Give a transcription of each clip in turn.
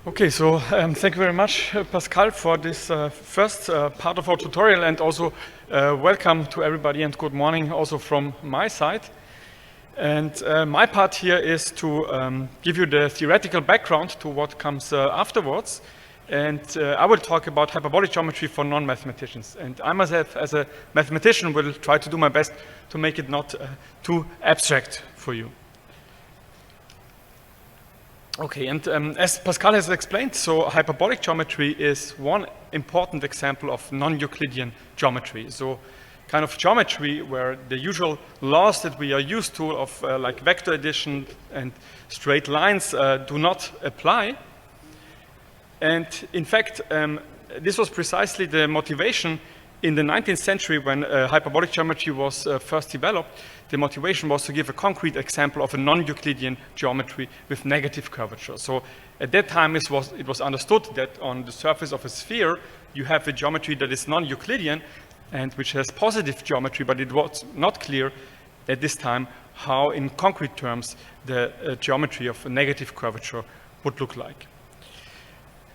Okay, so thank you very much, Pascal, for this first part of our tutorial, and also welcome to everybody and good morning also from my side. And my part here is to give you the theoretical background to what comes afterwards. And I will talk about hyperbolic geometry for non-mathematicians. And I myself, as a mathematician, will try to do my best to make it not too abstract for you. Okay, and as Pascal has explained, so hyperbolic geometry is one important example of non-Euclidean geometry. So kind of geometry where the usual laws that we are used to of like vector addition and straight lines do not apply. And in fact, this was precisely the motivation in the 19th century when hyperbolic geometry was first developed. The motivation was to give a concrete example of a non-Euclidean geometry with negative curvature. So at that time it was understood that on the surface of a sphere you have a geometry that is non-Euclidean and which has positive geometry, but it was not clear at this time how in concrete terms the geometry of a negative curvature would look like.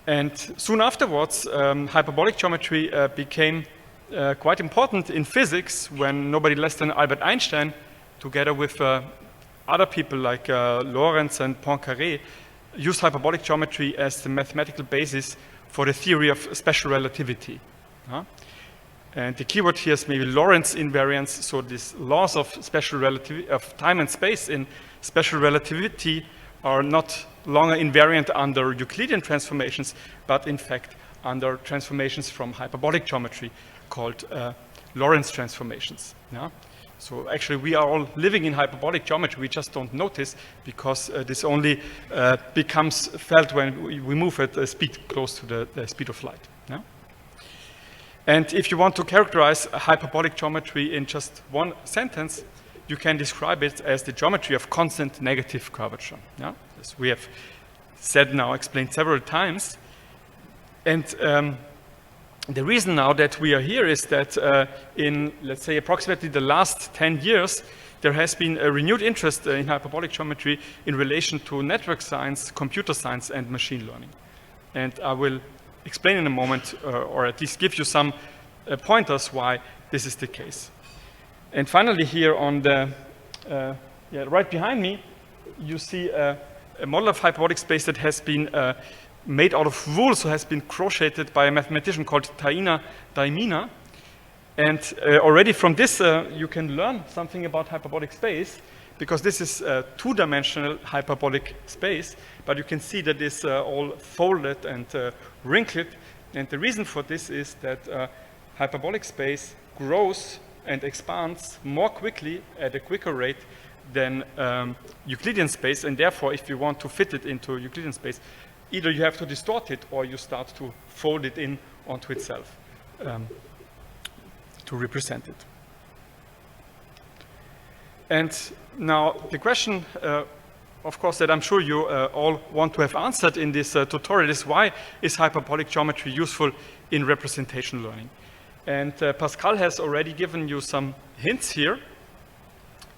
And soon afterwards, hyperbolic geometry became quite important in physics when nobody less than Albert Einstein, together with other people like Lorentz and Poincaré, used hyperbolic geometry as the mathematical basis for the theory of special relativity. And the keyword here is maybe Lorentz invariance. So these laws of special relativity, of time and space in special relativity, are not longer invariant under Euclidean transformations, but in fact under transformations from hyperbolic geometry called Lorentz transformations. Yeah? So actually we are all living in hyperbolic geometry, we just don't notice because this only becomes felt when we move at a speed close to the speed of light. Yeah? And if you want to characterize a hyperbolic geometry in just one sentence, you can describe it as the geometry of constant negative curvature. Yeah? As we have said now, explained several times. And the reason now that we are here is that in, let's say, approximately the last 10 years, there has been a renewed interest in hyperbolic geometry in relation to network science, computer science, and machine learning. And I will explain in a moment, or at least give you some pointers why this is the case. And finally here on the, right behind me, you see a model of hyperbolic space that has been made out of wool, so has been crocheted by a mathematician called Taina Daimina. And already from this, you can learn something about hyperbolic space, because this is a two-dimensional hyperbolic space, but you can see that it's all folded and wrinkled. And the reason for this is that hyperbolic space grows and expands more quickly at a quicker rate than Euclidean space, and therefore if you want to fit it into Euclidean space, either you have to distort it or you start to fold it in onto itself to represent it. And now the question, of course, that I'm sure you all want to have answered in this tutorial is, why is hyperbolic geometry useful in representation learning? And Pascal has already given you some hints here.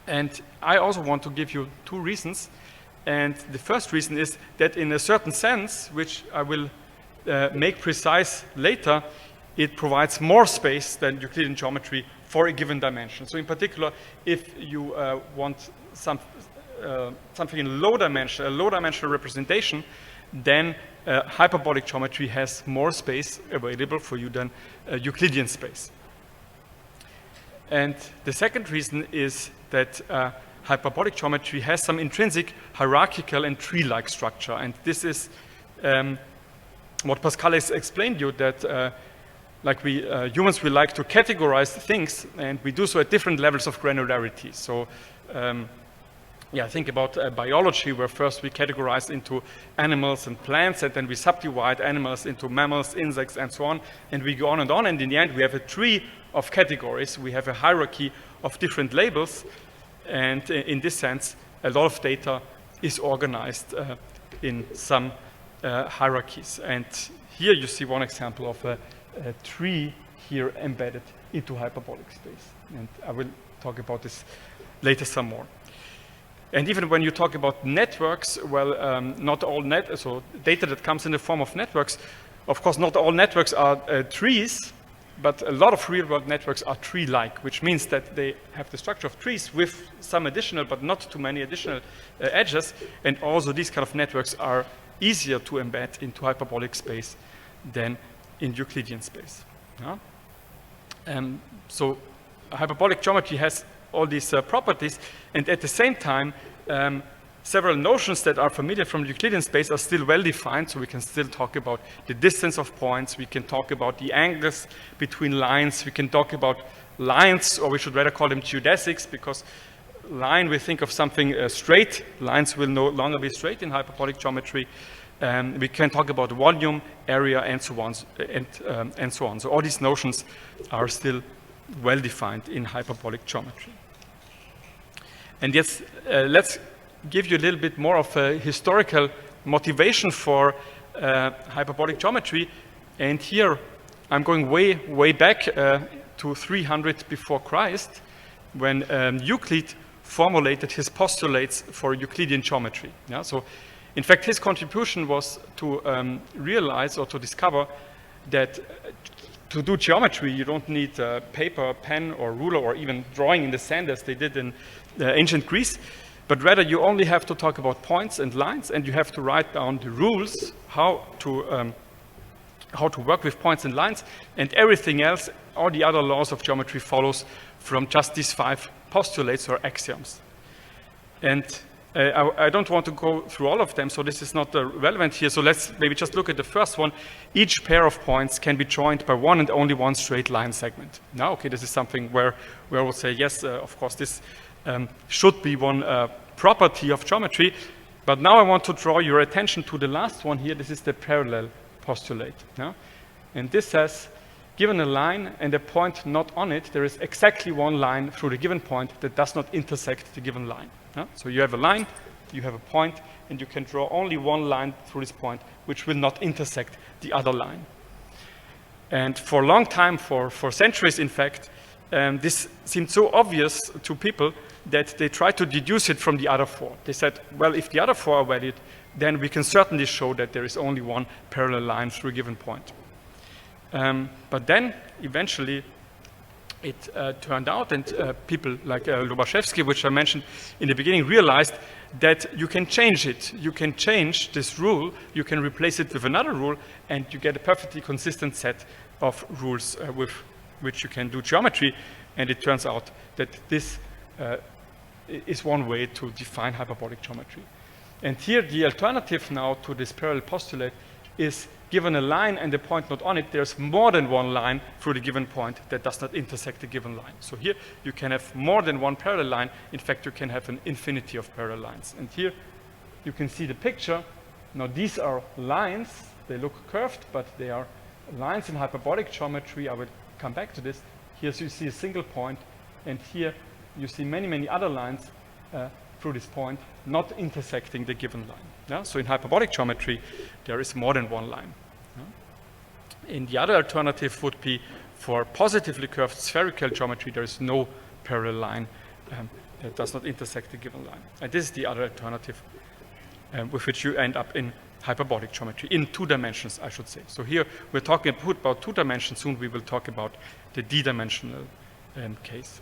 And I also want to give you two reasons. And the first reason is that in a certain sense, which I will make precise later, it provides more space than Euclidean geometry for a given dimension. So in particular, if you want something in low dimension, a low dimensional representation, then hyperbolic geometry has more space available for you than Euclidean space. And the second reason is that hyperbolic geometry has some intrinsic hierarchical and tree-like structure. And this is what Pascal has explained to you, that like we humans, we like to categorize things, and we do so at different levels of granularity. So yeah, think about biology, where first we categorize into animals and plants, and then we subdivide animals into mammals, insects, and so on, and we go on, and in the end we have a tree of categories. We have a hierarchy of different labels, and in this sense a lot of data is organized in some hierarchies. And here you see one example of a tree here embedded into hyperbolic space, and I will talk about this later some more. And even when you talk about networks, well, not all so data that comes in the form of networks, of course, not all networks are trees, but a lot of real-world networks are tree-like, which means that they have the structure of trees with some additional, but not too many additional edges. And also these kind of networks are easier to embed into hyperbolic space than in Euclidean space. Yeah? So hyperbolic geometry has all these properties, and at the same time, several notions that are familiar from Euclidean space are still well defined, so we can still talk about the distance of points, we can talk about the angles between lines, we can talk about lines, or we should rather call them geodesics, because line, we think of something straight. Lines will no longer be straight in hyperbolic geometry. We can talk about volume, area, and so on, and so on. So all these notions are still well defined in hyperbolic geometry. And yes, let's give you a little bit more of a historical motivation for hyperbolic geometry. And here I'm going way back to 300 before Christ, when Euclid formulated his postulates for Euclidean geometry. Yeah? So in fact, his contribution was to realize or to discover that to do geometry, you don't need paper, pen, or ruler, or even drawing in the sand as they did in ancient Greece, but rather you only have to talk about points and lines, and you have to write down the rules how to work with points and lines, and everything else, all the other laws of geometry follows from just these 5 postulates or axioms. And I don't want to go through all of them, so this is not relevant here. So let's maybe just look at the first one. Each pair of points can be joined by one and only one straight line segment. Now, okay, this is something where I would say, yes, of course, this should be one property of geometry. But now I want to draw your attention to the last one here. This is the parallel postulate. Yeah? And this says, given a line and a point not on it, there is exactly one line through the given point that does not intersect the given line. Yeah? So you have a line, you have a point, and you can draw only one line through this point, which will not intersect the other line. And for a long time, for centuries, in fact, this seemed so obvious to people that they tried to deduce it from the other 4. They said, well, if the other 4 are valid, then we can certainly show that there is only one parallel line through a given point. But then, eventually, it turned out, and people like Lobachevsky, which I mentioned in the beginning, realized that you can change it. You can change this rule, you can replace it with another rule, and you get a perfectly consistent set of rules with which you can do geometry. And it turns out that this is one way to define hyperbolic geometry. And here, the alternative now to this parallel postulate is, given a line and a point not on it, there's more than one line through the given point that does not intersect the given line. So here you can have more than one parallel line. In fact, you can have an infinity of parallel lines. And here you can see the picture. Now these are lines. They look curved, but they are lines in hyperbolic geometry. I will come back to this. Here you see a single point, and here you see many other lines through this point not intersecting the given line. Yeah? So in hyperbolic geometry, there is more than one line. Yeah? And the other alternative would be for positively curved spherical geometry, there is no parallel line that does not intersect the given line. And this is the other alternative with which you end up in hyperbolic geometry, in 2 dimensions, I should say. So here we're talking about 2 dimensions. Soon we will talk about the d-dimensional case.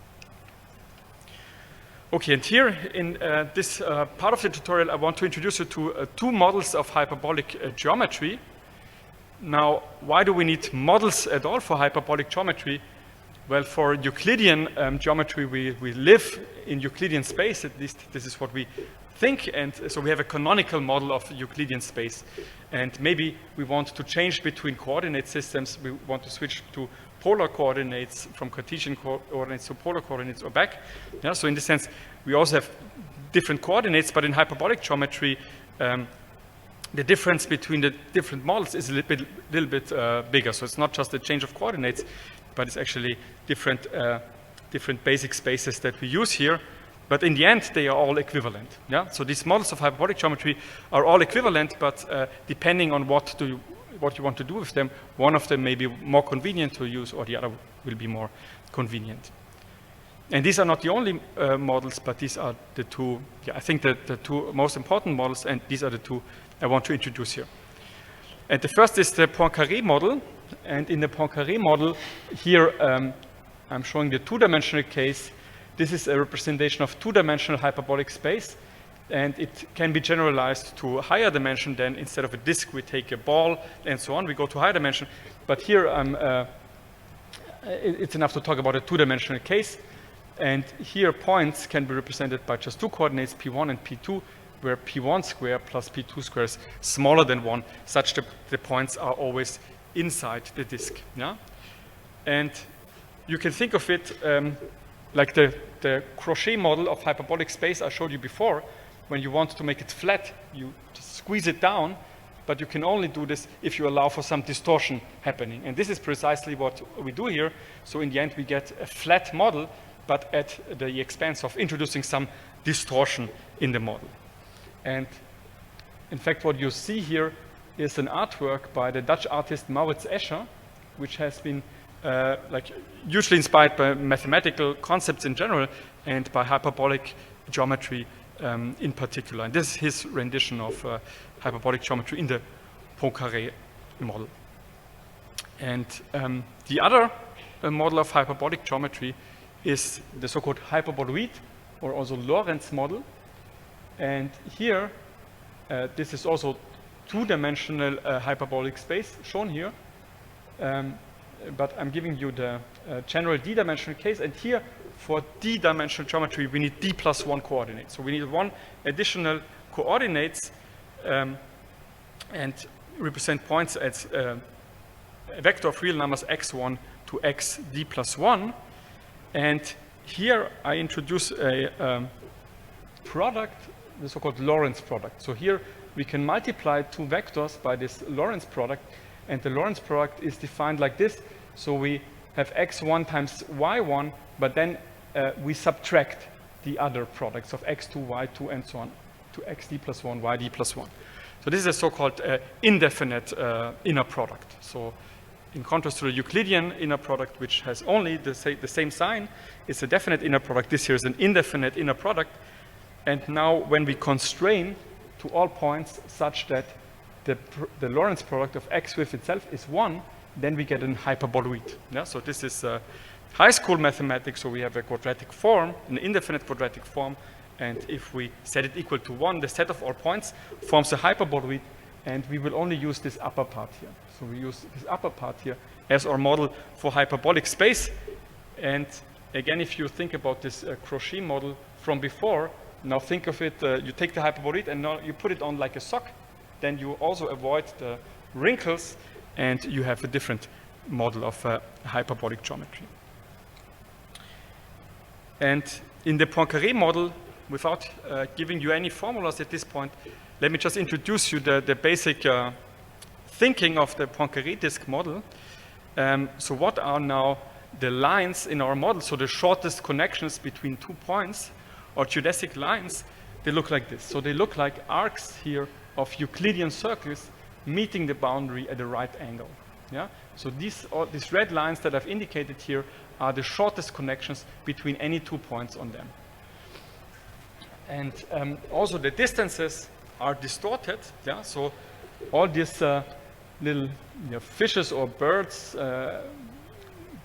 Okay, and here in this part of the tutorial, I want to introduce you to 2 models of hyperbolic geometry. Now, why do we need models at all for hyperbolic geometry? Well, for Euclidean geometry, we live in Euclidean space. At least this is what we think. And so we have a canonical model of Euclidean space. And maybe we want to change between coordinate systems. We want to switch to polar coordinates, from Cartesian coordinates to polar coordinates, or back. Yeah, so in this sense, we also have different coordinates, but in hyperbolic geometry, the difference between the different models is a little bit bigger. So it's not just a change of coordinates, but it's actually different basic spaces that we use here. But in the end, they are all equivalent. Yeah? So these models of hyperbolic geometry are all equivalent, but depending on what you want to do with them, one of them may be more convenient to use, or the other will be more convenient. And these are not the only models, but these are the two, I think the two most important models, and these are the two I want to introduce here. And the first is the Poincaré model. And in the Poincaré model, here I'm showing the two-dimensional case. This is a representation of two-dimensional hyperbolic space, and it can be generalized to a higher dimension. Then instead of a disk, we take a ball and so on. We go to higher dimension. But here it's enough to talk about a two-dimensional case. And here points can be represented by just two coordinates, P1 and P2, where P1 square plus P2 square is smaller than 1, such that the points are always inside the disk. Yeah? And you can think of it like the crochet model of hyperbolic space I showed you before. When you want to make it flat, you just squeeze it down, but you can only do this if you allow for some distortion happening. And this is precisely what we do here. So in the end, we get a flat model, but at the expense of introducing some distortion in the model. And in fact, what you see here is an artwork by the Dutch artist Maurits Escher, which has been hugely inspired by mathematical concepts in general and by hyperbolic geometry in particular. And this is his rendition of hyperbolic geometry in the Poincaré model. And the other model of hyperbolic geometry is the so-called hyperboloid, or also Lorentz model. And here, this is also two-dimensional hyperbolic space shown here. But I'm giving you the general d-dimensional case. And here, for d-dimensional geometry, we need d+1 coordinates. So we need one additional coordinates and represent points as a vector of real numbers x1 to x d+1. And here I introduce a product, the so-called Lorentz product. So here we can multiply two vectors by this Lorentz product, and the Lorentz product is defined like this. So we have x1 times y1, but then we subtract the other products of x2, y2, and so on to xd+1, yd+1. So this is a so-called indefinite inner product. So in contrast to the Euclidean inner product, which has only the same sign, it's a definite inner product. This here is an indefinite inner product. And now when we constrain to all points such that the Lorentz product of x with itself is 1, then we get an hyperboloid. Yeah? So this is high school mathematics. So we have a quadratic form, an indefinite quadratic form. And if we set it equal to 1, the set of all points forms a hyperboloid. And we will only use this upper part here. So we use this upper part here as our model for hyperbolic space. And again, if you think about this crochet model from before, now think of it, you take the hyperboloid and now you put it on like a sock. Then you also avoid the wrinkles and you have a different model of hyperbolic geometry. And in the Poincaré model, without giving you any formulas at this point, let me just introduce you the basic thinking of the Poincaré disk model. So what are now the lines in our model? So the shortest connections between 2 points, or geodesic lines, they look like this. So they look like arcs here of Euclidean circles meeting the boundary at a right angle. Yeah? So these red lines that I've indicated here are the shortest connections between any 2 points on them. And also the distances are distorted. Yeah? So all these little fishes or birds that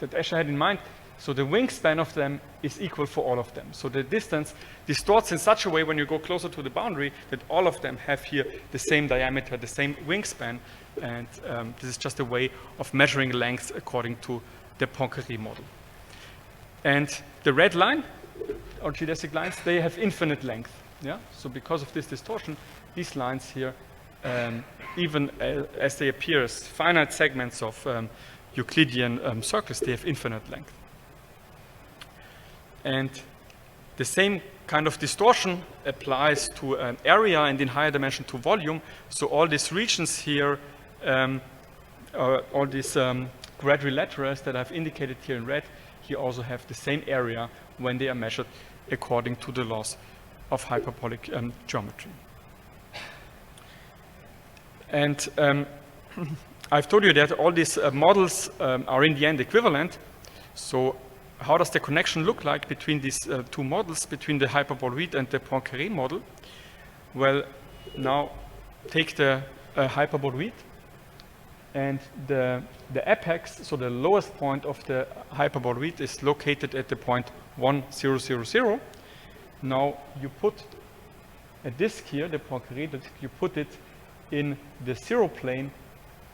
Escher had in mind, so the wingspan of them is equal for all of them. So the distance distorts in such a way when you go closer to the boundary that all of them have here the same diameter, the same wingspan. And this is just a way of measuring length according to the Poincaré model. And the red line, or geodesic lines, they have infinite length. Yeah? So because of this distortion, these lines here, even as they appear as finite segments of Euclidean circles, they have infinite length. And the same kind of distortion applies to an area and in higher dimension to volume. So all these regions here, all these quadrilaterals that I've indicated here in red, here also have the same area when they are measured according to the laws of hyperbolic geometry. And I've told you that all these models are in the end equivalent. So how does the connection look like between these two models, between the hyperboloid and the Poincaré model? Well, now take the hyperboloid, and the apex, so the lowest point of the hyperboloid, is located at the point 1, 0, 0, 0. Now you put a disk here, the Poincaré disk, you put it in the 0 plane,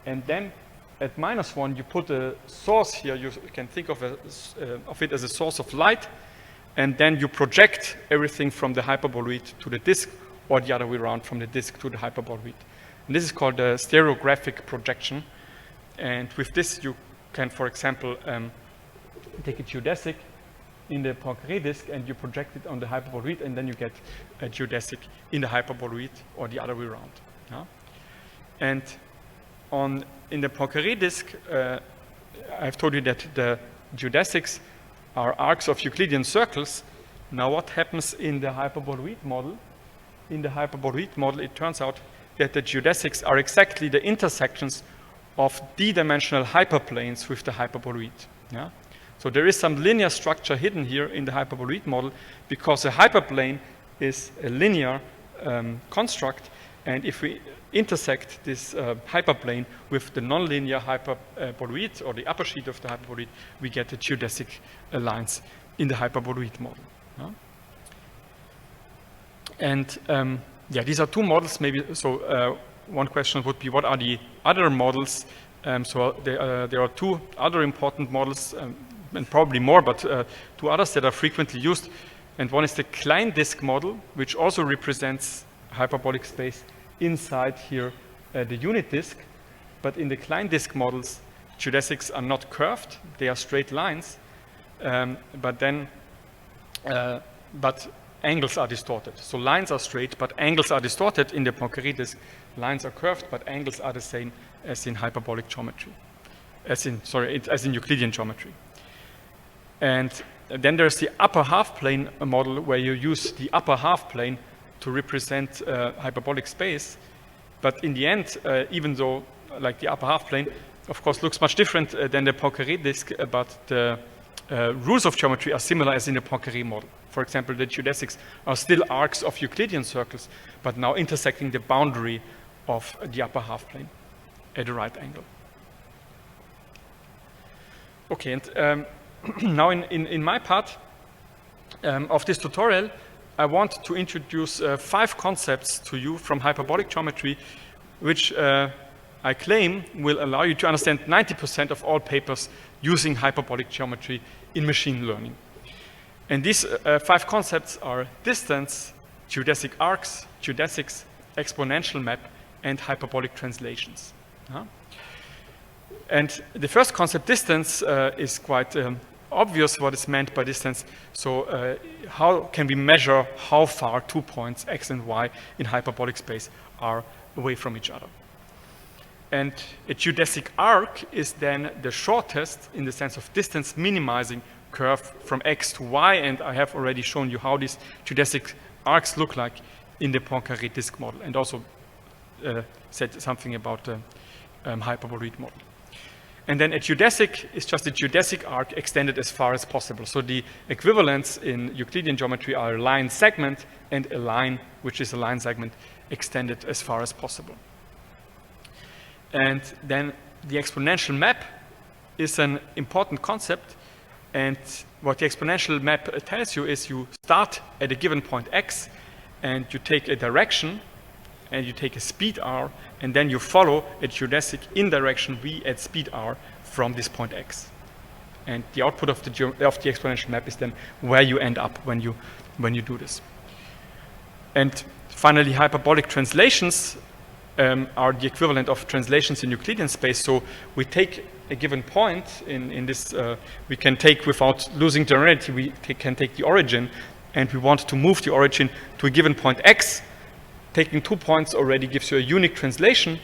and then at -1 you put a source here. You can think of it as a source of light, and then you project everything from the hyperboloid to the disk, or the other way around, from the disk to the hyperboloid. And this is called a stereographic projection. And with this you can, for example, take a geodesic in the Poincaré disk and you project it on the hyperboloid, and then you get a geodesic in the hyperboloid, or the other way around. Yeah? And in the Poincaré disk, I've told you that the geodesics are arcs of Euclidean circles. Now what happens in the hyperboloid model? In the hyperboloid model, it turns out that the geodesics are exactly the intersections of d-dimensional hyperplanes with the hyperboloid. Yeah? So there is some linear structure hidden here in the hyperboloid model, because a hyperplane is a linear construct, and if we intersect this hyperplane with the nonlinear hyperboloid, or the upper sheet of the hyperboloid, we get the geodesic lines in the hyperboloid model. Yeah? And yeah, these are two models maybe. So one question would be, what are the other models? So there are two other important models, and probably more, but two others that are frequently used. And one is the Klein disk model, which also represents hyperbolic space inside here the unit disk. But in the Klein disk models, geodesics are not curved; they are straight lines. But angles are distorted. So lines are straight, but angles are distorted. In the Poincaré disk, lines are curved, but angles are the same as in hyperbolic geometry, as in Euclidean geometry. And then there's the upper half plane model, where you use the upper half plane to represent hyperbolic space. But in the end, even though like the upper half plane, of course, looks much different than the Poincaré disk, but the rules of geometry are similar as in the Poincaré model. For example, the geodesics are still arcs of Euclidean circles, but now intersecting the boundary of the upper half plane at a right angle. Okay, and now in my part of this tutorial, I want to introduce 5 concepts to you from hyperbolic geometry, which I claim will allow you to understand 90% of all papers using hyperbolic geometry in machine learning. And these 5 concepts are distance, geodesic arcs, geodesics, exponential map, and hyperbolic translations. And the first concept, distance, is quite obvious what is meant by distance. So how can we measure how far 2 points, x and y, in hyperbolic space are away from each other? And a geodesic arc is then the shortest, in the sense of distance minimizing, curve from x to y, and I have already shown you how these geodesic arcs look like in the Poincaré disk model, and also said something about the hyperboloid model. And then a geodesic is just a geodesic arc extended as far as possible. So the equivalents in Euclidean geometry are a line segment and a line, which is a line segment extended as far as possible. And then the exponential map is an important concept. And what the exponential map tells you is you start at a given point x, and you take a direction, and you take a speed r, and then you follow a geodesic in direction v at speed r from this point x. And the output of the exponential map is then where you end up when you do this. And finally, hyperbolic translations are the equivalent of translations in Euclidean space. So we take a given point in this, we can take, without losing generality, we can take the origin, and we want to move the origin to a given point x. Taking 2 points already gives you a unique translation,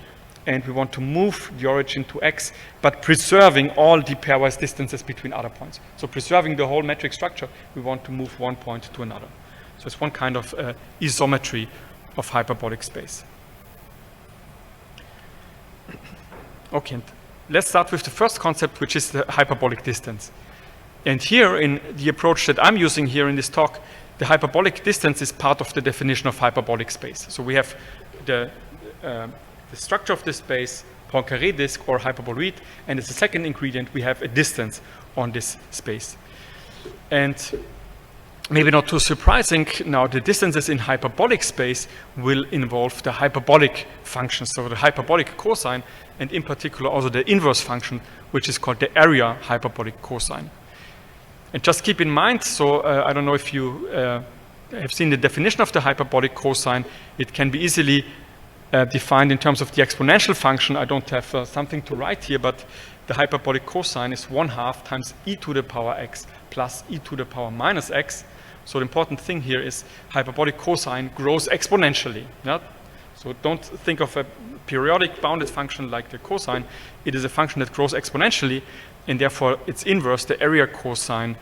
and we want to move the origin to x, but preserving all the pairwise distances between other points. So preserving the whole metric structure, we want to move one point to another. So it's one kind of isometry of hyperbolic space. Okay, and let's start with the first concept, which is the hyperbolic distance. And here, in the approach that I'm using here in this talk, the hyperbolic distance is part of the definition of hyperbolic space. So we have the structure of the space, Poincaré disk or hyperboloid, and as a second ingredient, we have a distance on this space. And maybe not too surprising, now the distances in hyperbolic space will involve the hyperbolic function, so the hyperbolic cosine, and in particular also the inverse function, which is called the area hyperbolic cosine. And just keep in mind, so I don't know if you have seen the definition of the hyperbolic cosine. It can be easily defined in terms of the exponential function. I don't have something to write here, but the hyperbolic cosine is 1/2 times e to the power x plus e to the power minus x. So the important thing here is hyperbolic cosine grows exponentially. Yeah? So don't think of a periodic bounded function like the cosine. It is a function that grows exponentially, and therefore its inverse, the area cosine,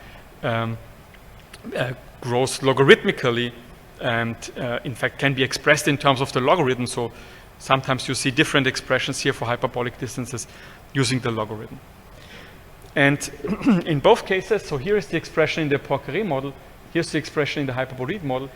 grows logarithmically, and in fact can be expressed in terms of the logarithm. So sometimes you see different expressions here for hyperbolic distances using the logarithm. And in both cases, so here is the expression in the Poincaré model, here's the expression in the hyperboloid model.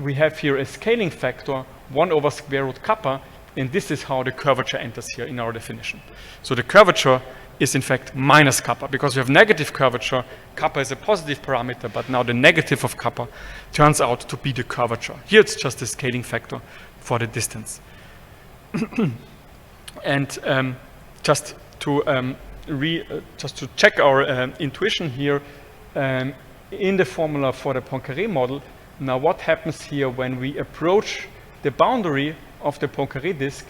We have here a scaling factor 1 over square root kappa, and this is how the curvature enters here in our definition. So the curvature is in fact minus kappa, because we have negative curvature. Kappa is a positive parameter, but now the negative of kappa turns out to be the curvature. Here it's just a scaling factor for the distance. And just to check our intuition here, in the formula for the Poincaré model, now what happens here when we approach the boundary of the Poincaré disk,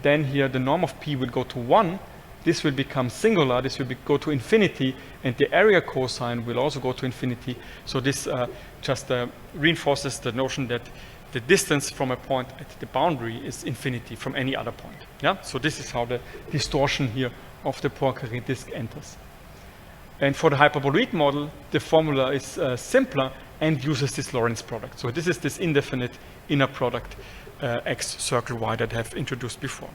then here the norm of P will go to 1. This will become singular, this will go to infinity, and the area cosine will also go to infinity. So this just reinforces the notion that the distance from a point at the boundary is infinity from any other point. Yeah? So this is how the distortion here of the Poincaré disk enters. And for the hyperboloid model, the formula is simpler and uses this Lorentz product. So this is this indefinite inner product x circle y that I have introduced before.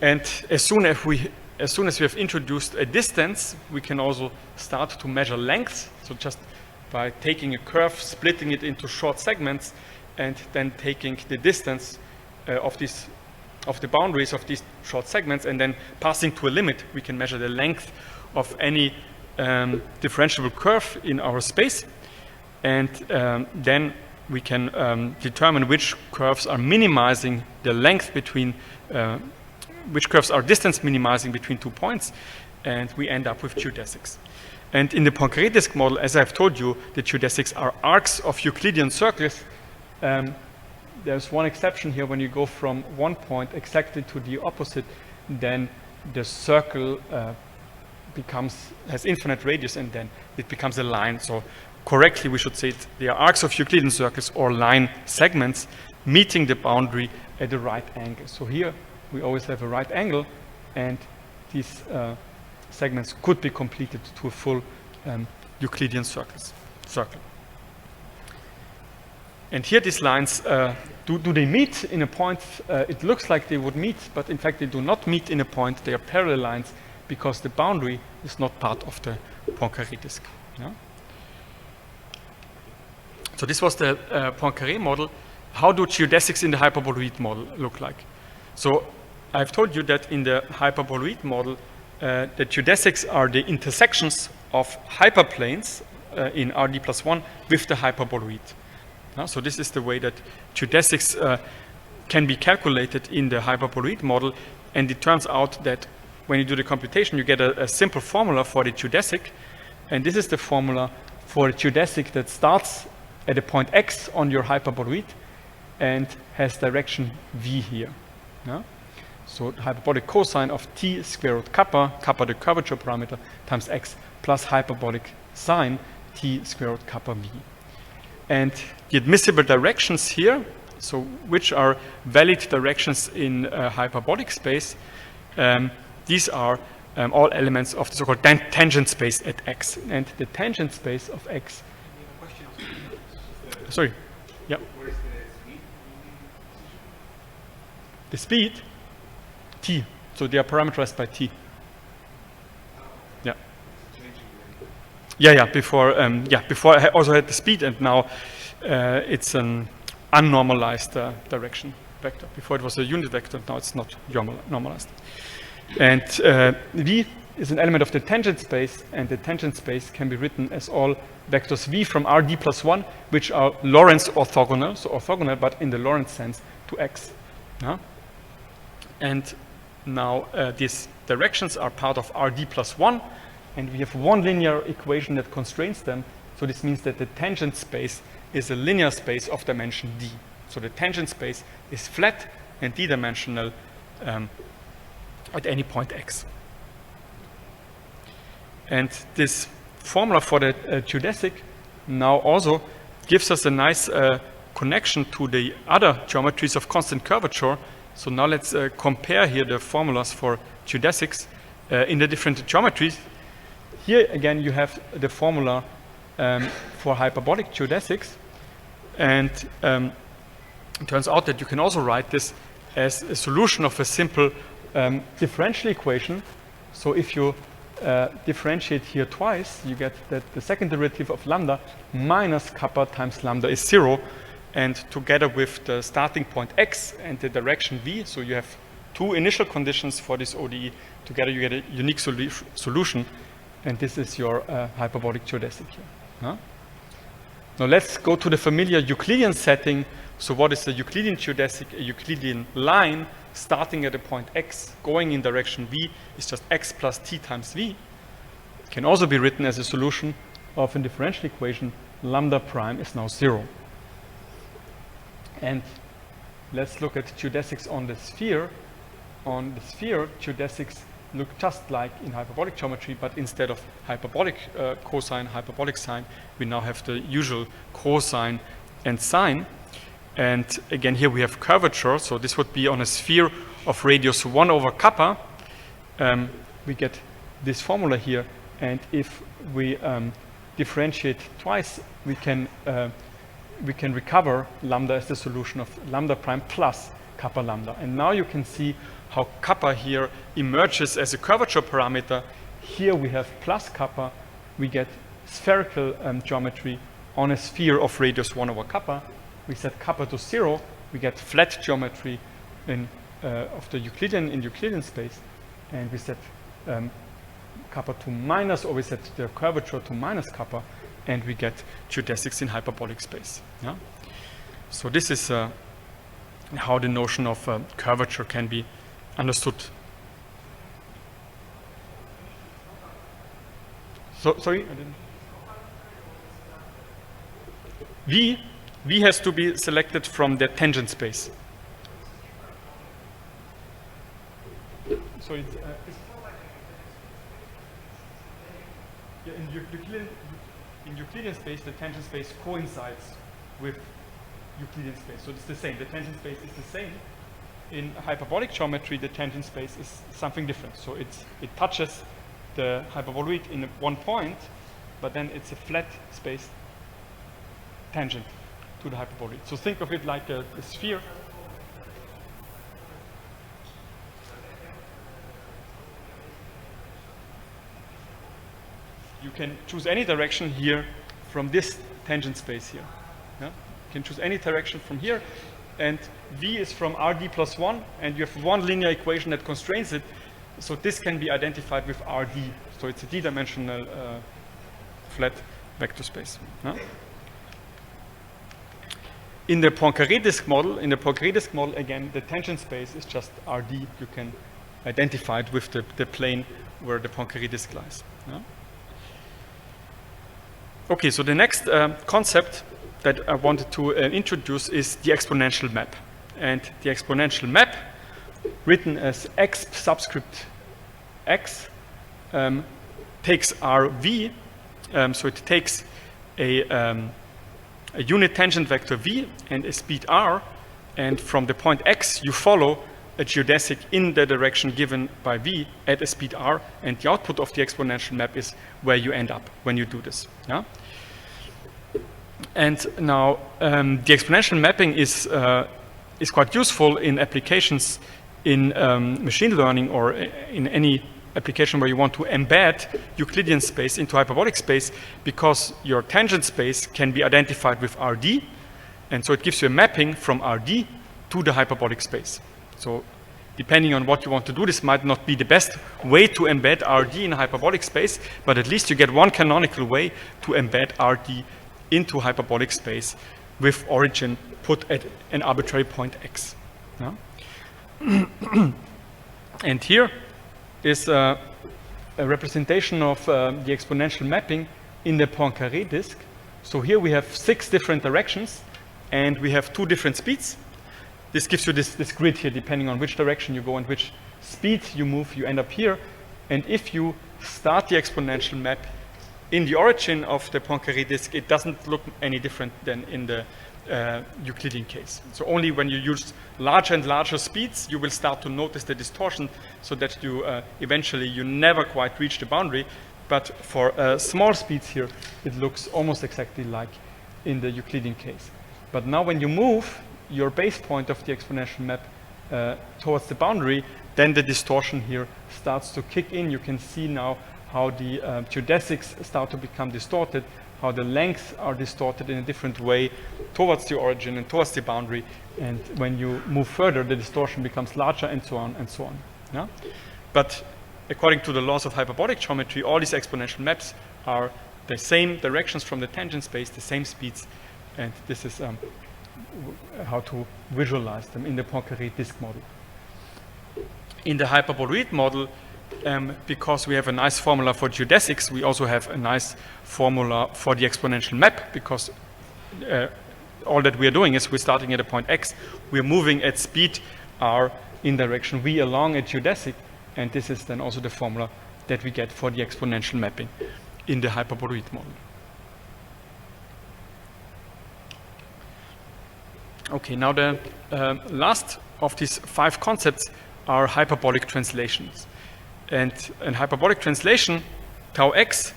And as soon as we have introduced a distance, we can also start to measure length. So just by taking a curve, splitting it into short segments, and then taking the distance of the boundaries of these short segments, and then passing to a limit, we can measure the length of any differentiable curve in our space. And then we can determine which curves are minimizing the length between which curves are distance minimizing between 2 points, and we end up with geodesics. And in the Poincaré disk model, as I've told you, the geodesics are arcs of Euclidean circles. There's one exception here. When you go from one point exactly to the opposite, then the circle has infinite radius, and then it becomes a line. So correctly, we should say they are arcs of Euclidean circles or line segments meeting the boundary at the right angle. So here we always have a right angle, and these segments could be completed to a full Euclidean circle. And here these lines, do they meet in a point? It looks like they would meet, but in fact they do not meet in a point. They are parallel lines because the boundary is not part of the Poincaré disk. Yeah? So this was the Poincaré model. How do geodesics in the hyperboloid model look like? So I've told you that in the hyperboloid model, the geodesics are the intersections of hyperplanes in RD+1 with the hyperboloid. So this is the way that geodesics can be calculated in the hyperboloid model, and it turns out that when you do the computation, you get a simple formula for the geodesic, and this is the formula for a geodesic that starts at a point x on your hyperboloid and has direction v here. Yeah? So hyperbolic cosine of t square root kappa, kappa the curvature parameter, times x plus hyperbolic sine t square root kappa v. And the admissible directions here, so which are valid directions in hyperbolic space, these are all elements of the so-called tangent space at x. And the tangent space of x. Sorry. Yeah. What is the speed? The speed, t. So they are parameterized by t. Before before I also had the speed, and now it's an unnormalized direction vector. Before it was a unit vector, now it's not normalized. And V is an element of the tangent space, and the tangent space can be written as all vectors V from Rd plus 1, which are Lorentz orthogonal, so orthogonal, but in the Lorentz sense to X. And now these directions are part of Rd plus 1, and we have one linear equation that constrains them. So this means that the tangent space is a linear space of dimension d. So the tangent space is flat and d-dimensional at any point x. And this formula for the geodesic now also gives us a nice connection to the other geometries of constant curvature. So now let's compare here the formulas for geodesics in the different geometries. Here again you have the formula for hyperbolic geodesics, and it turns out that you can also write this as a solution of a simple differential equation. So if you differentiate here twice, you get that the second derivative of lambda minus kappa times lambda is 0, and together with the starting point x and the direction v, so you have two initial conditions for this ODE, together you get a unique solution, and this is your hyperbolic geodesic here. Now let's go to the familiar Euclidean setting. So what is a Euclidean geodesic? A Euclidean line starting at a point x, going in direction v, is just x plus t times v. It can also be written as a solution of a differential equation. Lambda prime is now 0. And let's look at geodesics on the sphere. On the sphere, geodesics look just like in hyperbolic geometry, but instead of hyperbolic cosine, hyperbolic sine, we now have the usual cosine and sine. And again, here we have curvature, so this would be on a sphere of radius 1 over kappa. We get this formula here, and if we differentiate twice, we can recover lambda as the solution of lambda prime plus kappa lambda. And now you can see how kappa here emerges as a curvature parameter. Here we have plus kappa, we get spherical geometry on a sphere of radius 1 over kappa. We set kappa to 0, we get flat geometry of the Euclidean space, and we set kappa to minus, or we set the curvature to minus kappa, and we get geodesics in hyperbolic space. So this is how the notion of curvature can be understood. So sorry, I didn't. V has to be selected from the tangent space. So it's in Euclidean space, the tangent space coincides with Euclidean space. So it's the same. The tangent space is the same. In hyperbolic geometry, the tangent space is something different. So it touches the hyperboloid in one point, but then it's a flat space tangent to the hyperboloid. So think of it like a sphere. You can choose any direction here from this tangent space here. You can choose any direction from here, and V is from Rd plus 1, and you have one linear equation that constrains it. So this can be identified with Rd. So it's a d-dimensional flat vector space. In the Poincaré disk model, again, the tangent space is just Rd. You can identify it with the plane where the Poincaré disk lies. Okay, so the next concept that I wanted to introduce is the exponential map. And the exponential map, written as x subscript x, takes Rv, so it takes a unit tangent vector v and a speed r, and from the point x you follow a geodesic in the direction given by v at a speed r, and the output of the exponential map is where you end up when you do this. And now the exponential mapping is quite useful in applications in machine learning or in any application where you want to embed Euclidean space into hyperbolic space, because your tangent space can be identified with RD, and so it gives you a mapping from RD to the hyperbolic space. So depending on what you want to do, this might not be the best way to embed RD in hyperbolic space, but at least you get one canonical way to embed RD into hyperbolic space with origin put at an arbitrary point x. Yeah? And here is a representation of the exponential mapping in the Poincaré disk. So here we have 6 different directions, and we have 2 different speeds. This gives you this grid here, depending on which direction you go and which speed you move, you end up here. And if you start the exponential map in the origin of the Poincaré disk, it doesn't look any different than in the Euclidean case. So only when you use larger and larger speeds, you will start to notice the distortion, so that you eventually you never quite reach the boundary. But for small speeds here, it looks almost exactly like in the Euclidean case. But now when you move your base point of the exponential map towards the boundary, then the distortion here starts to kick in. You can see now how the geodesics start to become distorted, how the lengths are distorted in a different way towards the origin and towards the boundary. And when you move further, the distortion becomes larger, and so on and so on. Yeah? But according to the laws of hyperbolic geometry, all these exponential maps are the same directions from the tangent space, the same speeds, and this is how to visualize them in the Poincaré disk model. In the hyperboloid model, because we have a nice formula for geodesics, we also have a nice formula for the exponential map, because all that we are doing is we're starting at a point x, we're moving at speed r in direction v along a geodesic, and this is then also the formula that we get for the exponential mapping in the hyperboloid model. Okay, now the last of these 5 concepts are hyperbolic translations. And in hyperbolic translation, tau x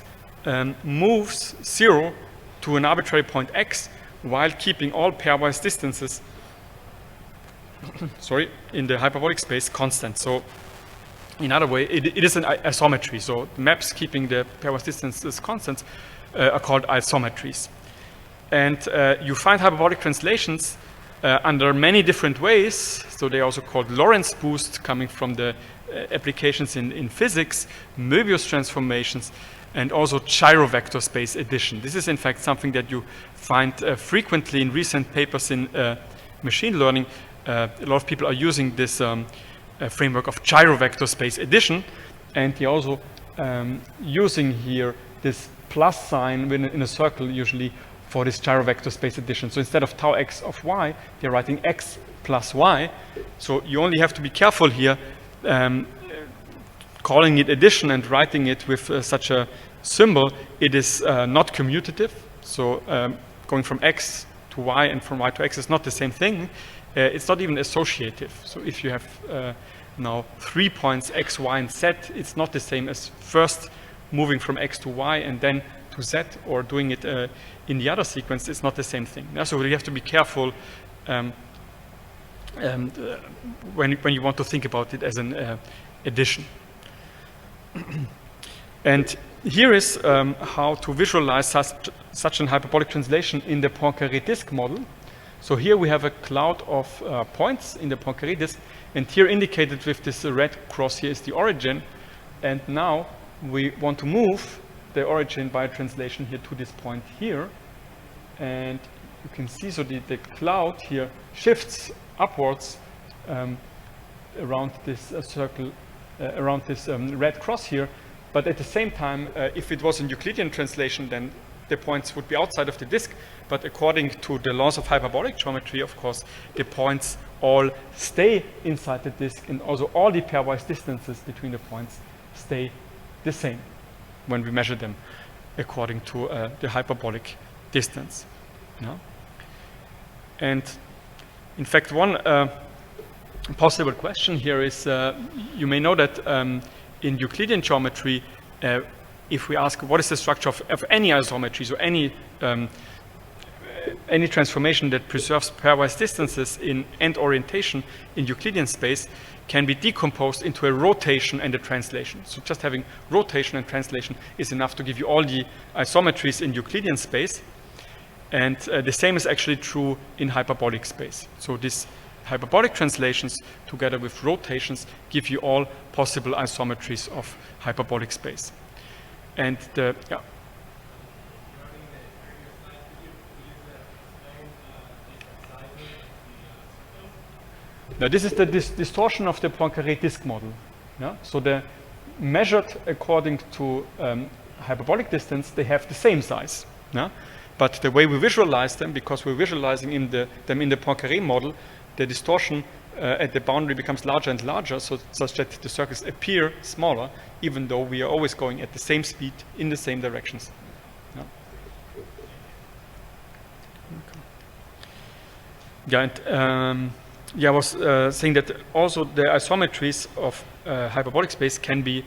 moves 0 to an arbitrary point x while keeping all pairwise distances sorry, in the hyperbolic space constant. So in other way, it is an isometry. So maps keeping the pairwise distances constant are called isometries. And you find hyperbolic translations under many different ways. So they are also called Lorentz boost, coming from the applications in physics, Möbius transformations, and also Gyrovectorspace addition. This is in fact something that you find frequently in recent papers in machine learning. A lot of people are using this framework of Gyrovectorspace addition, and they're also using here this plus sign in a circle usually for this Gyrovectorspace addition. So instead of tau x of y, they're writing x plus y. So you only have to be careful here calling it addition and writing it with such a symbol. It is not commutative. So going from x to y and from y to x is not the same thing. It's not even associative. So if you have now 3 points x, y, and z, it's not the same as first moving from x to y and then to z, or doing it in the other sequence. It's not the same thing. Yeah, so you have to be careful when you want to think about it as an addition. And here is how to visualize such an hyperbolic translation in the Poincaré disk model. So here we have a cloud of points in the Poincaré disk, and here indicated with this red cross here is the origin. And now we want to move the origin by translation here to this point here. And you can see, so the cloud here shifts upwards around this circle, around this red cross here. But at the same time, if it was in Euclidean translation, then the points would be outside of the disk. But according to the laws of hyperbolic geometry, of course, the points all stay inside the disk, and also all the pairwise distances between the points stay the same when we measure them according to the hyperbolic distance. Yeah? And in fact, one possible question here is, you may know that in Euclidean geometry, if we ask what is the structure of any isometry, so any any transformation that preserves pairwise distances in and orientation in Euclidean space can be decomposed into a rotation and a translation. So just having rotation and translation is enough to give you all the isometries in Euclidean space. And the same is actually true in hyperbolic space. So these hyperbolic translations together with rotations give you all possible isometries of hyperbolic space. And now this is the distortion of the Poincaré disk model. Yeah? So the measured according to hyperbolic distance, they have the same size. Yeah? But the way we visualize them, because we're visualizing them in the Poincaré model, the distortion at the boundary becomes larger and larger, such that the circles appear smaller, even though we are always going at the same speed in the same directions. Yeah, and I was saying that also the isometries of hyperbolic space can be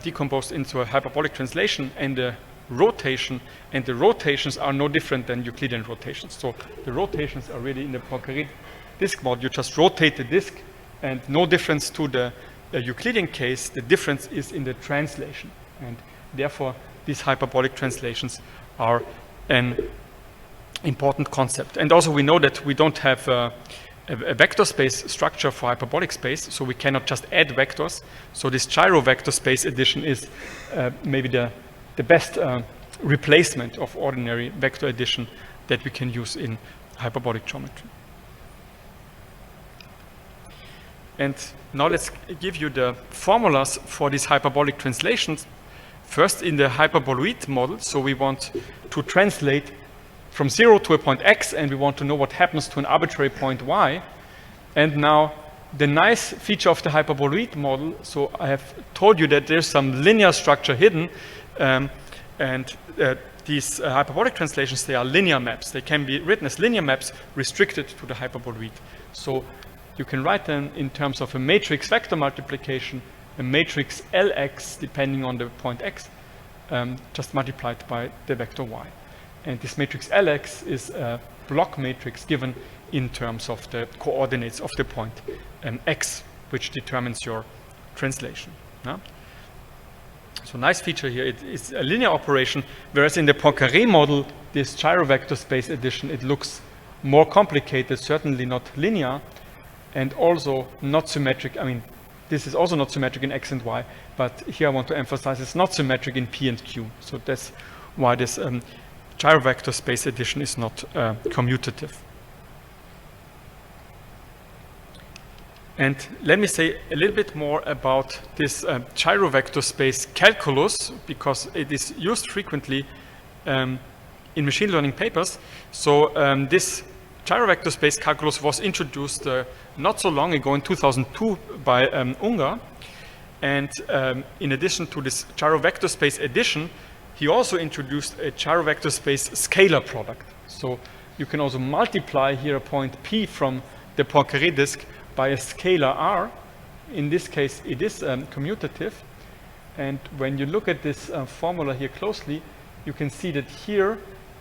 decomposed into a hyperbolic translation and a rotation, and the rotations are no different than Euclidean rotations. So the rotations are really in the Poincaré disk model. You just rotate the disk, and no difference to the Euclidean case. The difference is in the translation, and therefore these hyperbolic translations are an important concept. And also we know that we don't have a vector space structure for hyperbolic space, so we cannot just add vectors. So this Gyrovectorspace addition is maybe the best replacement of ordinary vector addition that we can use in hyperbolic geometry. And now let's give you the formulas for these hyperbolic translations. First, in the hyperboloid model, so we want to translate from 0 to a point x, and we want to know what happens to an arbitrary point y. And now the nice feature of the hyperboloid model, so I have told you that there's some linear structure hidden, and these hyperbolic translations, they are linear maps. They can be written as linear maps restricted to the hyperboloid. So you can write them in terms of a matrix vector multiplication, a matrix Lx, depending on the point x, just multiplied by the vector y. And this matrix Lx is a block matrix given in terms of the coordinates of the point x, which determines your translation. Yeah? So nice feature here, it's a linear operation, whereas in the Poincaré model, this Gyrovectorspace addition, it looks more complicated, certainly not linear, and also not symmetric. I mean, this is also not symmetric in x and y, but here I want to emphasize it's not symmetric in p and q. So that's why this Gyrovectorspace addition is not commutative. And let me say a little bit more about this Gyrovectorspace calculus, because it is used frequently in machine learning papers. So this Gyrovectorspace calculus was introduced not so long ago in 2002 by Unger. And in addition to this Gyrovectorspace addition, he also introduced a Gyrovectorspace scalar product. So you can also multiply here a point P from the Poincaré disk by a scalar R. In this case, it is commutative. And when you look at this formula here closely, you can see that here,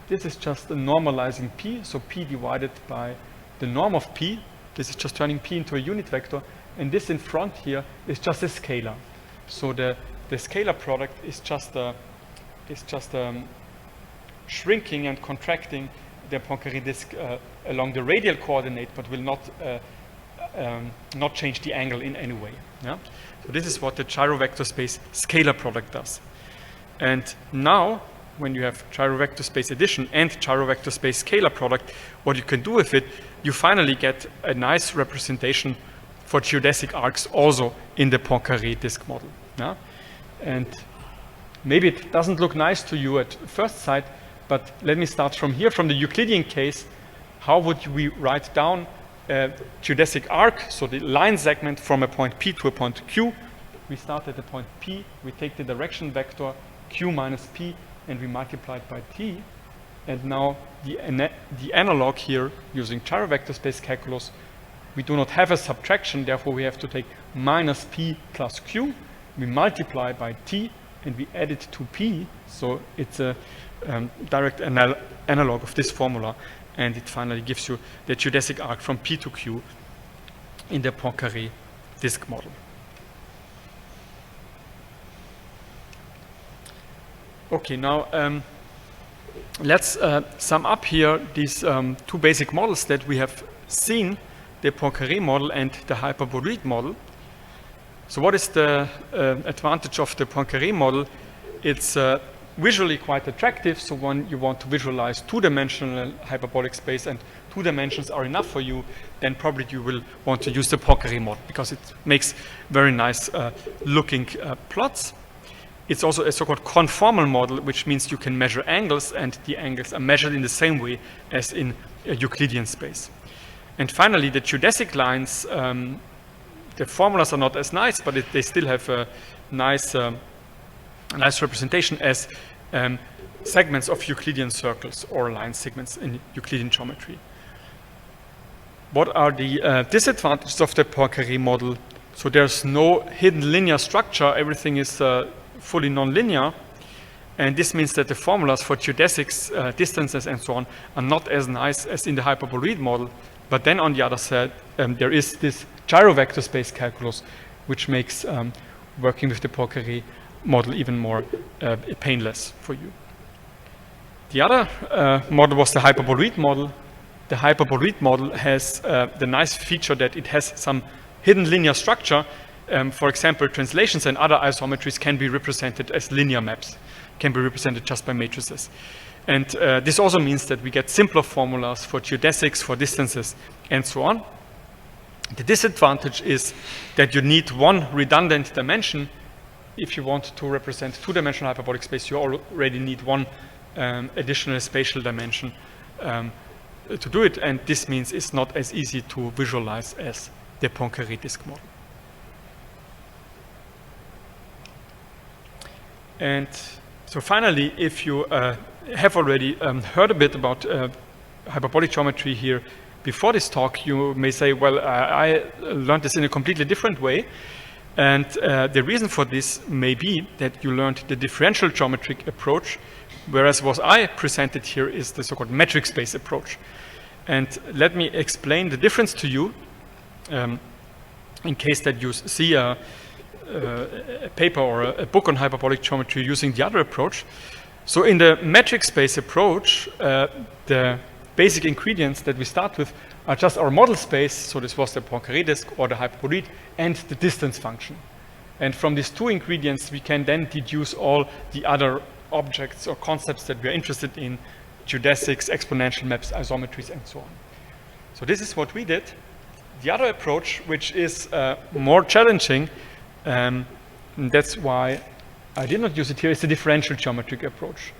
this is just a normalizing P, so P divided by the norm of P. This is just turning P into a unit vector. And this in front here is just a scalar. So the scalar product is just shrinking and contracting the Poincaré disk along the radial coordinate, but will not change the angle in any way. Yeah? So this is what the Gyrovectorspace scalar product does. And now, when you have Gyrovectorspace addition and Gyrovectorspace scalar product, what you can do with it, you finally get a nice representation for geodesic arcs also in the Poincaré disk model. Yeah? And maybe it doesn't look nice to you at first sight, but let me start from here, from the Euclidean case. How would we write down a geodesic arc, so the line segment from a point P to a point Q? We start at the point P, we take the direction vector Q minus P, and we multiply it by T. And now the analog here, using Gyrovectorspace calculus, we do not have a subtraction, therefore we have to take minus P plus Q. We multiply by T, and we add it to P, so it's a direct analog of this formula. and it finally gives you the geodesic arc from P to Q in the Poincaré disk model. Okay, now let's sum up here these two basic models that we have seen, the Poincaré model and the hyperboloid model. So what is the advantage of the Poincaré model? It's visually quite attractive. So when you want to visualize two-dimensional hyperbolic space and 2 dimensions are enough for you, then probably you will want to use the Poincaré model because it makes very nice looking plots. It's also a so-called conformal model, which means you can measure angles, and the angles are measured in the same way as in a Euclidean space. And finally, the geodesic lines, the formulas are not as nice, but they still have a nice representation as segments of Euclidean circles or line segments in Euclidean geometry. What are the disadvantages of the Poincaré model? So there's no hidden linear structure. Everything is fully nonlinear, and this means that the formulas for geodesics, distances, and so on are not as nice as in the hyperboloid model. But then on the other side, there is this Gyrovectorspace calculus, which makes working with the Poincaré model even more painless for you. The other model was the hyperboloid model. The hyperboloid model has the nice feature that it has some hidden linear structure. For example, translations and other isometries can be represented as linear maps, can be represented just by matrices. And this also means that we get simpler formulas for geodesics, for distances, and so on. The disadvantage is that you need one redundant dimension. If you want to represent two-dimensional hyperbolic space, you already need one additional spatial dimension to do it, and this means it's not as easy to visualize as the Poincaré disk model. And so finally, if you have already heard a bit about hyperbolic geometry here before this talk, you may say, well, I learned this in a completely different way. And the reason for this may be that you learned the differential geometric approach, whereas what I presented here is the so-called metric space approach. And let me explain the difference to you in case that you see a paper or a book on hyperbolic geometry using the other approach. So in the metric space approach, the basic ingredients that we start with are just our model space. So this was the Poincaré disk or the hyperboloid and the distance function. And from these two ingredients, we can then deduce all the other objects or concepts that we are interested in: geodesics, exponential maps, isometries, and so on. So this is what we did. The other approach, which is more challenging, that's why I did not use it here, is the differential geometric approach.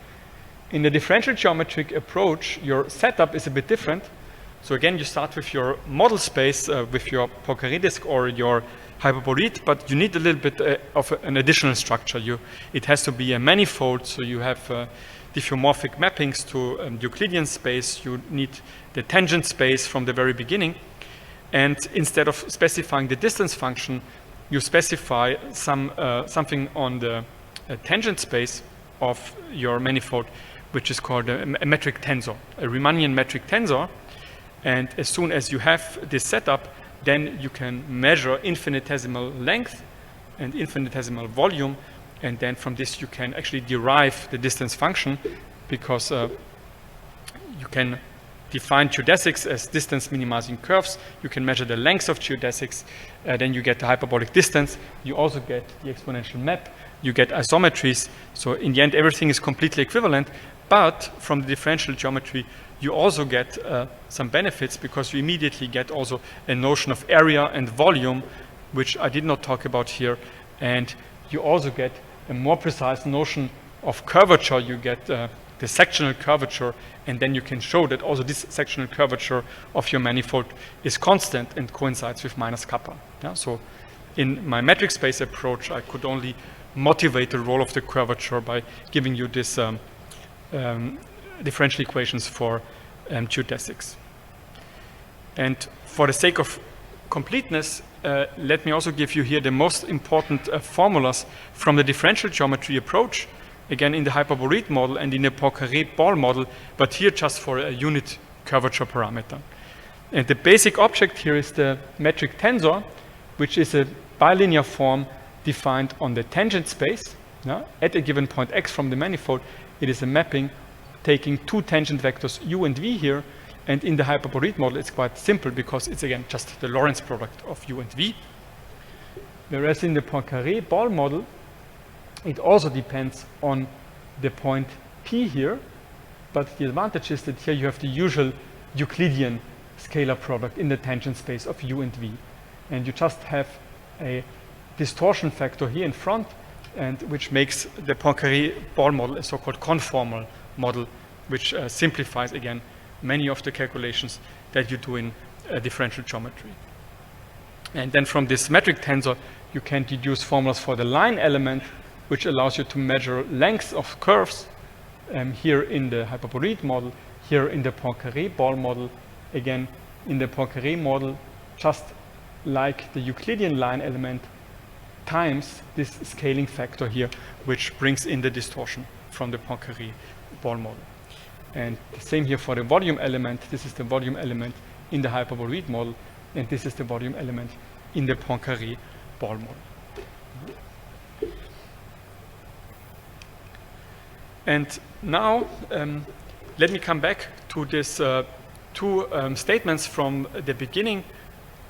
In the differential geometric approach, your setup is a bit different. So again, you start with your model space with your Poincaré disk or your hyperboloid, but you need a little bit of an additional structure. It has to be a manifold, so you have diffeomorphic mappings to Euclidean space. You need the tangent space from the very beginning. And instead of specifying the distance function, you specify something on the tangent space of your manifold, which is called a metric tensor, a Riemannian metric tensor. And as soon as you have this setup, then you can measure infinitesimal length and infinitesimal volume, and then from this you can actually derive the distance function, because you can define geodesics as distance minimizing curves. You can measure the length of geodesics, then you get the hyperbolic distance. You also get the exponential map. You get isometries. So in the end, everything is completely equivalent. But from the differential geometry, you also get some benefits, because you immediately get also a notion of area and volume, which I did not talk about here. And you also get a more precise notion of curvature. You get the sectional curvature, and then you can show that also this sectional curvature of your manifold is constant and coincides with minus kappa. Yeah? So in my metric space approach, I could only motivate the role of the curvature by giving you this differential equations for geodesics. And for the sake of completeness, let me also give you here the most important formulas from the differential geometry approach, again in the hyperboloid model and in the Poincaré ball model, but here just for a unit curvature parameter. And the basic object here is the metric tensor, which is a bilinear form defined on the tangent space. At a given point x from the manifold, it is a mapping taking two tangent vectors u and v here. And in the hyperboloid model, it's quite simple because it's, again, just the Lorentz product of u and v. Whereas in the Poincaré ball model, it also depends on the point P here. But the advantage is that here you have the usual Euclidean scalar product in the tangent space of u and v. And you just have a distortion factor here in front, and which makes the Poincaré ball model a so-called conformal model, which simplifies, again, many of the calculations that you do in differential geometry. And then from this metric tensor, you can deduce formulas for the line element, which allows you to measure lengths of curves here in the hyperboloid model, here in the Poincaré ball model. Again, in the Poincaré model, just like the Euclidean line element times this scaling factor here, which brings in the distortion from the Poincaré ball model. And the same here for the volume element. This is the volume element in the hyperboloid model, and this is the volume element in the Poincaré ball model. And now, let me come back to this two statements from the beginning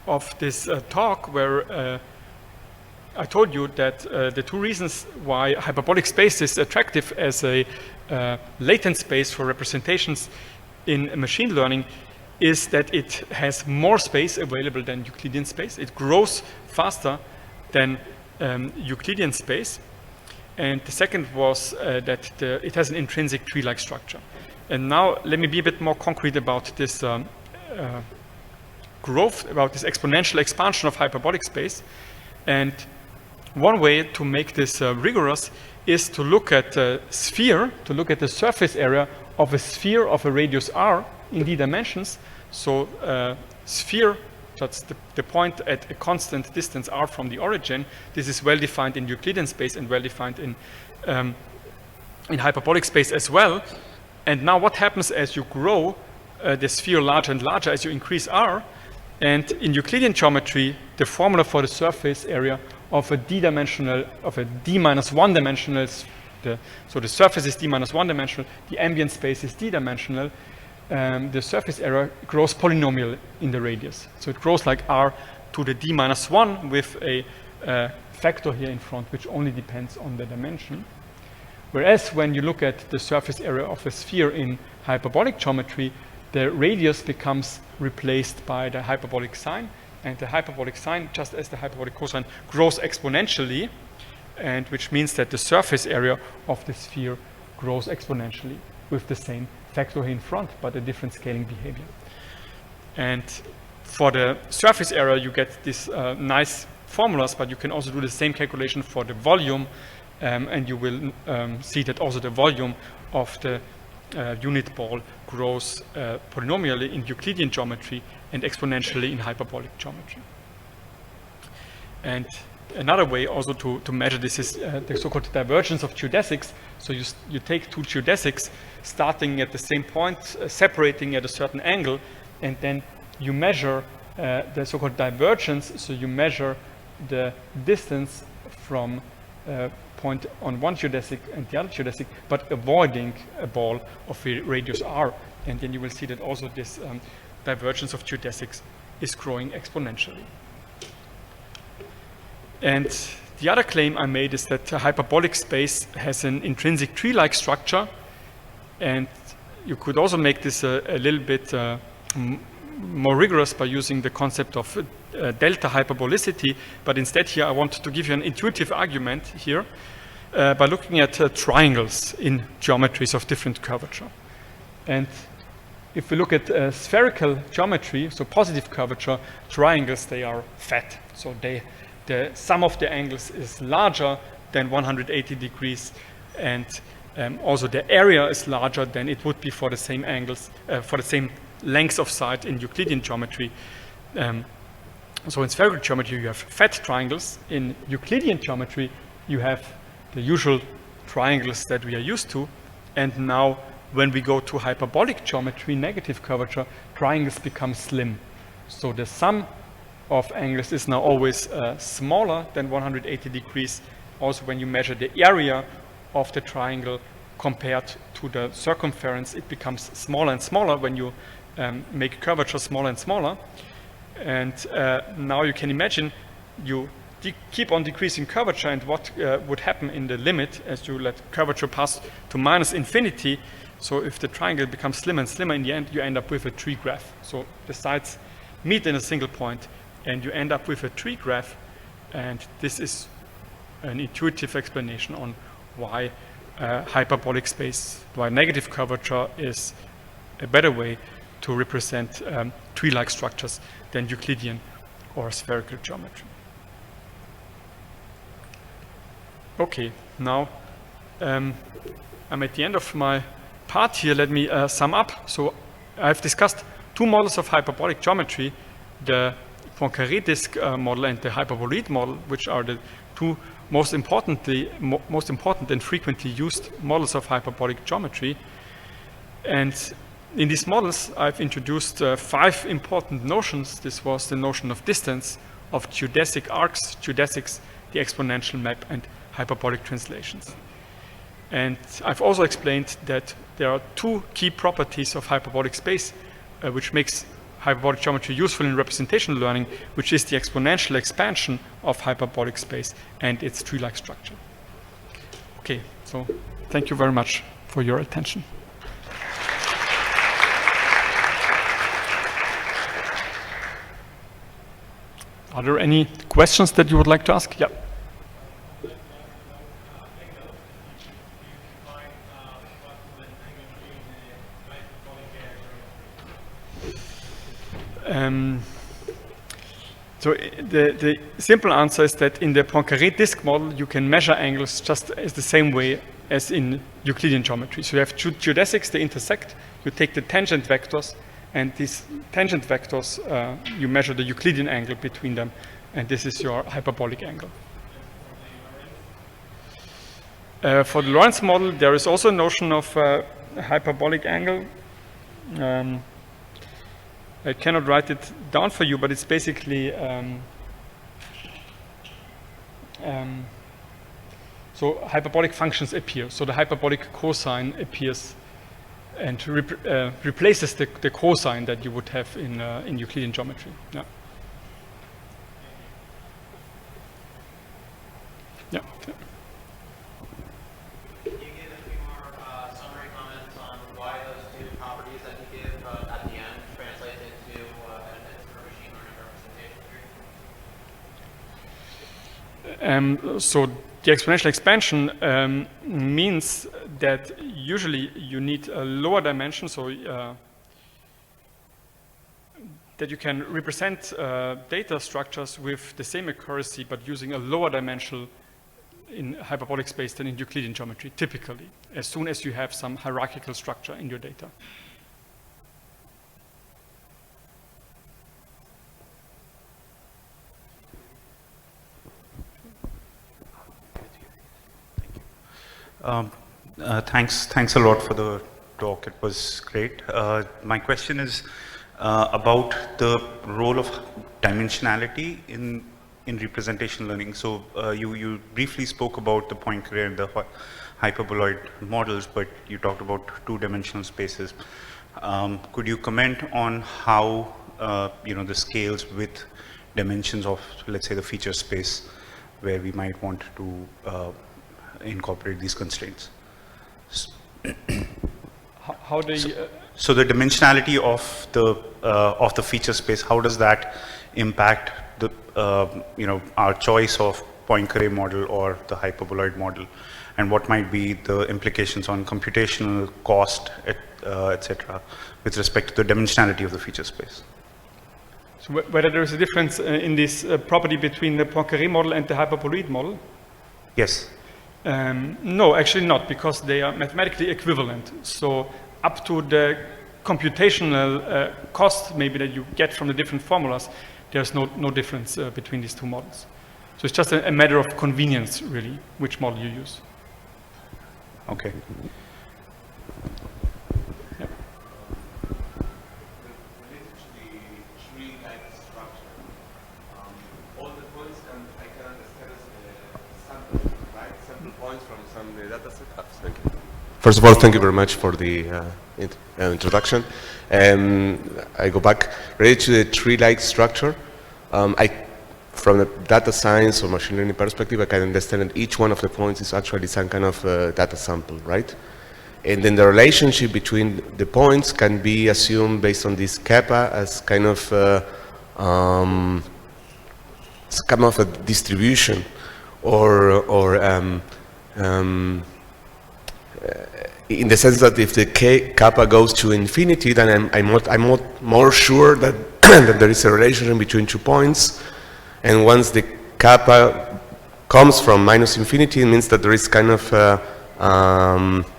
of this talk, where I told you that the two reasons why hyperbolic space is attractive as a latent space for representations in machine learning is that it has more space available than Euclidean space. It grows faster than Euclidean space. And the second was that it has an intrinsic tree-like structure. And now let me be a bit more concrete about this growth, about this exponential expansion of hyperbolic space. And one way to make this rigorous is to look at the sphere, to look at the surface area of a sphere of a radius r in d dimensions. So sphere, that's the point at a constant distance r from the origin. This is well defined in Euclidean space and well defined in hyperbolic space as well. And now what happens as you grow the sphere larger and larger as you increase r? And in Euclidean geometry, the formula for the surface area of a d-dimensional, of a d-1 dimensional, so the surface is d-1 dimensional, the ambient space is d-dimensional, the surface area grows polynomial in the radius. So it grows like r to the d-1 with a factor here in front, which only depends on the dimension. Whereas when you look at the surface area of a sphere in hyperbolic geometry, the radius becomes replaced by the hyperbolic sign, and the hyperbolic sign, just as the hyperbolic cosine, grows exponentially, and which means that the surface area of the sphere grows exponentially with the same factor here in front, but a different scaling behavior. And for the surface area, you get these nice formulas, but you can also do the same calculation for the volume, and you will see that also the volume of the unit ball grows polynomially in Euclidean geometry and exponentially in hyperbolic geometry. And another way also to measure this is the so-called divergence of geodesics. So you take two geodesics starting at the same point, separating at a certain angle, and then you measure the so-called divergence. So you measure the distance from point on one geodesic and the other geodesic, but avoiding a ball of a radius r. And then you will see that also this divergence of geodesics is growing exponentially. And the other claim I made is that hyperbolic space has an intrinsic tree-like structure, and you could also make this a little bit more rigorous by using the concept of delta hyperbolicity, but instead here I want to give you an intuitive argument here by looking at triangles in geometries of different curvature. And if we look at spherical geometry, so positive curvature, triangles, they are fat. So the sum of the angles is larger than 180 degrees, and also the area is larger than it would be for the same angles, for the same lengths of side in Euclidean geometry. So in spherical geometry, you have fat triangles. In Euclidean geometry, you have the usual triangles that we are used to. And now when we go to hyperbolic geometry, negative curvature, triangles become slim. So the sum of angles is now always smaller than 180 degrees. Also, when you measure the area of the triangle compared to the circumference, it becomes smaller and smaller when you make curvature smaller and smaller. And now you can imagine you keep on decreasing curvature, and what would happen in the limit as you let curvature pass to minus infinity. So if the triangle becomes slimmer and slimmer, in the end you end up with a tree graph. So the sides meet in a single point and you end up with a tree graph, and this is an intuitive explanation on why hyperbolic space, why negative curvature is a better way to represent tree-like structures than Euclidean or spherical geometry. Okay, now I'm at the end of my part here. Let me sum up. So I've discussed two models of hyperbolic geometry, the Poincaré disk model and the hyperboloid model, which are the two most important and frequently used models of hyperbolic geometry. And in these models, I've introduced 5 important notions. This was the notion of distance, of geodesic arcs, geodesics, the exponential map, and hyperbolic translations. And I've also explained that there are 2 key properties of hyperbolic space which makes hyperbolic geometry useful in representational learning, which is the exponential expansion of hyperbolic space and its tree-like structure. Okay, so thank you very much for your attention. Are there any questions that you would like to ask? Yeah. So the simple answer is that in the Poincaré disk model, you can measure angles just as the same way as in Euclidean geometry. So you have geodesics, they intersect, you take the tangent vectors, and these tangent vectors, you measure the Euclidean angle between them, and this is your hyperbolic angle. For the Lorentz model, there is also a notion of hyperbolic angle. I cannot write it down for you, but it's basically so hyperbolic functions appear. So the hyperbolic cosine appears and replaces the cosine that you would have in Euclidean geometry. Yeah. Yeah. Yeah. Can you give a few more summary comments on why those 2 properties that you give at the end translate into benefits for machine learning representation? So the exponential expansion means that usually you need a lower dimension, so that you can represent data structures with the same accuracy but using a lower dimension in hyperbolic space than in Euclidean geometry, typically, as soon as you have some hierarchical structure in your data. Thanks a lot for the talk. It was great. My question is about the role of dimensionality in representation learning. So you briefly spoke about the Poincaré and the hyperboloid models, but you talked about 2-dimensional spaces. Could you comment on how the scales with dimensions of, let's say, the feature space, where we might want to incorporate these constraints? How do you, so the dimensionality of the feature space, how does that impact the our choice of Poincaré model or the hyperboloid model, and what might be the implications on computational cost, etc., with respect to the dimensionality of the feature space? So whether there is a difference in this property between the Poincaré model and the hyperboloid model? Yes. No, actually not, because they are mathematically equivalent. So up to the computational cost maybe that you get from the different formulas, there's no difference between these 2 models. So it's just a matter of convenience, really, which model you use. Okay. points from some data set? Thank you. First of all, thank you very much for the introduction. I go back related to the tree-like structure. From the data science or machine learning perspective, I can understand that each one of the points is actually some kind of data sample, right? And then the relationship between the points can be assumed based on this kappa as kind of a distribution, or in the sense that if the kappa goes to infinity, then I'm more sure that, that there is a relationship between 2 points, and once the kappa comes from minus infinity, it means that there is kind of a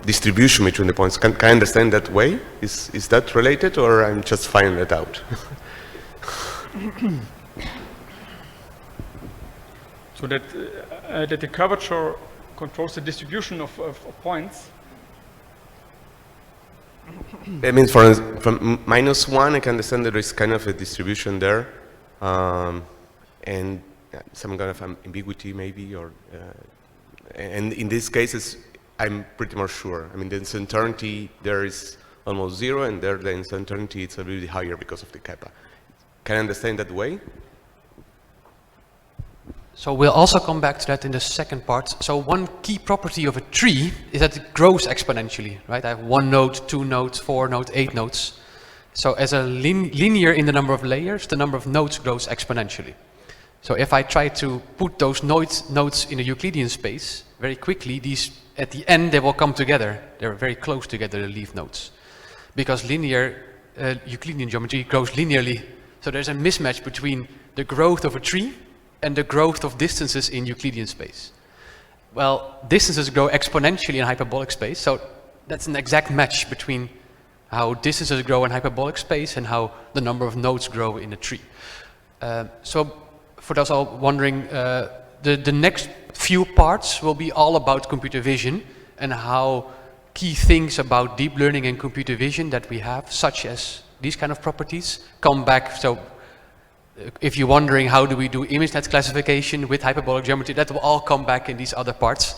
distribution between the points. Can I understand that way? Is that related, or I'm just finding it out? So that the curvature controls the distribution of points. That means from -1, I can understand there is kind of a distribution there, and some kind of ambiguity maybe, or and in these cases, I'm pretty much sure. I mean, the uncertainty there is almost 0, and there the uncertainty is a little bit higher because of the kappa. Can I understand that way? So we'll also come back to that in the second part. So one key property of a tree is that it grows exponentially, right? I have 1 node, 2 nodes, 4 nodes, 8 nodes. So as a linear in the number of layers, the number of nodes grows exponentially. So if I try to put those nodes in a Euclidean space, very quickly, these at the end they will come together. They're very close together, the leaf nodes. Because linear Euclidean geometry grows linearly. So there's a mismatch between the growth of a tree and the growth of distances in Euclidean space. Well, distances grow exponentially in hyperbolic space, so that's an exact match between how distances grow in hyperbolic space and how the number of nodes grow in a tree. So for those all wondering, the next few parts will be all about computer vision and how key things about deep learning and computer vision that we have, such as these kind of properties, come back. So if you're wondering how do we do ImageNet classification with hyperbolic geometry, that will all come back in these other parts,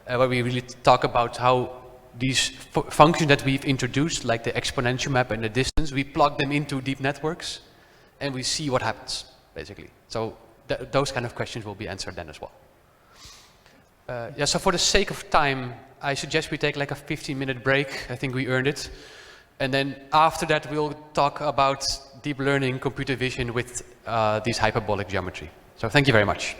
where we really talk about how these functions that we've introduced, like the exponential map and the distance, we plug them into deep networks, and we see what happens, basically. So those kind of questions will be answered then as well. Yeah, so for the sake of time, I suggest we take like a 15-minute break. I think we earned it. And then after that, we'll talk about deep learning, computer vision with these hyperbolic geometry. So thank you very much.